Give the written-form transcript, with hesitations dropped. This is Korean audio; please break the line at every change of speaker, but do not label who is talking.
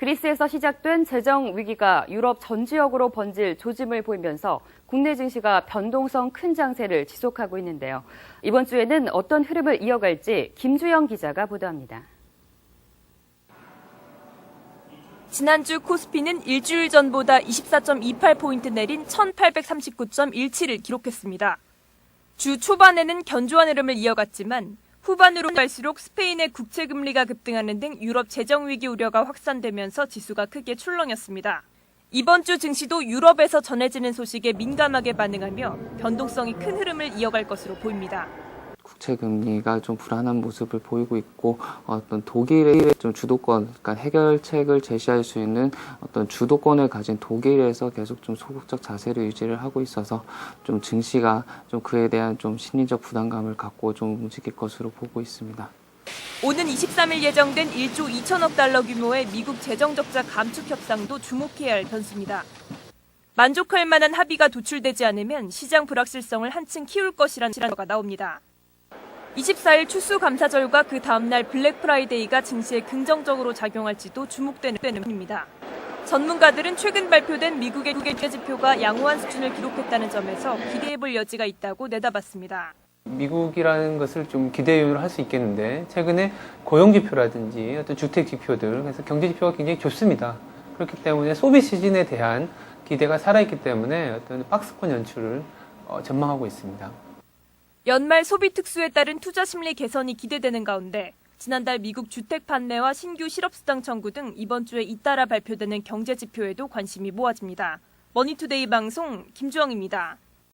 그리스에서 시작된 재정 위기가 유럽 전 지역으로 번질 조짐을 보이면서 국내 증시가 변동성 큰 장세를 지속하고 있는데요. 이번 주에는 어떤 흐름을 이어갈지 김주영 기자가 보도합니다.
지난주 코스피는 일주일 전보다 24.28포인트 내린 1839.17을 기록했습니다. 주 초반에는 견조한 흐름을 이어갔지만 후반으로 갈수록 스페인의 국채금리가 급등하는 등 유럽 재정위기 우려가 확산되면서 지수가 크게 출렁였습니다. 이번 주 증시도 유럽에서 전해지는 소식에 민감하게 반응하며 변동성이 큰 흐름을 이어갈 것으로 보입니다.
국채 금리가 좀 불안한 모습을 보이고 있고 어떤 독일의 좀 주도권, 그러니까 해결책을 제시할 수 있는 어떤 주도권을 가진 독일에서 계속 좀 소극적 자세를 유지를 하고 있어서 좀 증시가 좀 그에 대한 좀 심리적 부담감을 갖고 좀 움직일 것으로 보고 있습니다.
오는 23일 예정된 1조 2천억 달러 규모의 미국 재정 적자 감축 협상도 주목해야 할 변수입니다. 만족할 만한 합의가 도출되지 않으면 시장 불확실성을 한층 키울 것이라는 시각이 나옵니다. 24일 추수감사절과 그 다음날 블랙 프라이데이가 증시에 긍정적으로 작용할지도 주목되는 부분입니다. 전문가들은 최근 발표된 미국의 지표가 양호한 수준을 기록했다는 점에서 기대해볼 여지가 있다고 내다봤습니다.
미국이라는 것을 좀 기대를 할 수 있겠는데 최근에 고용지표라든지 어떤 주택지표들, 그래서 경제지표가 굉장히 좋습니다. 그렇기 때문에 소비 시즌에 대한 기대가 살아있기 때문에 어떤 박스권 연출을 전망하고 있습니다.
연말 소비 특수에 따른 투자 심리 개선이 기대되는 가운데 지난달 미국 주택 판매와 신규 실업수당 청구 등 이번 주에 잇따라 발표되는 경제 지표에도 관심이 모아집니다. 머니투데이 방송 김주영입니다.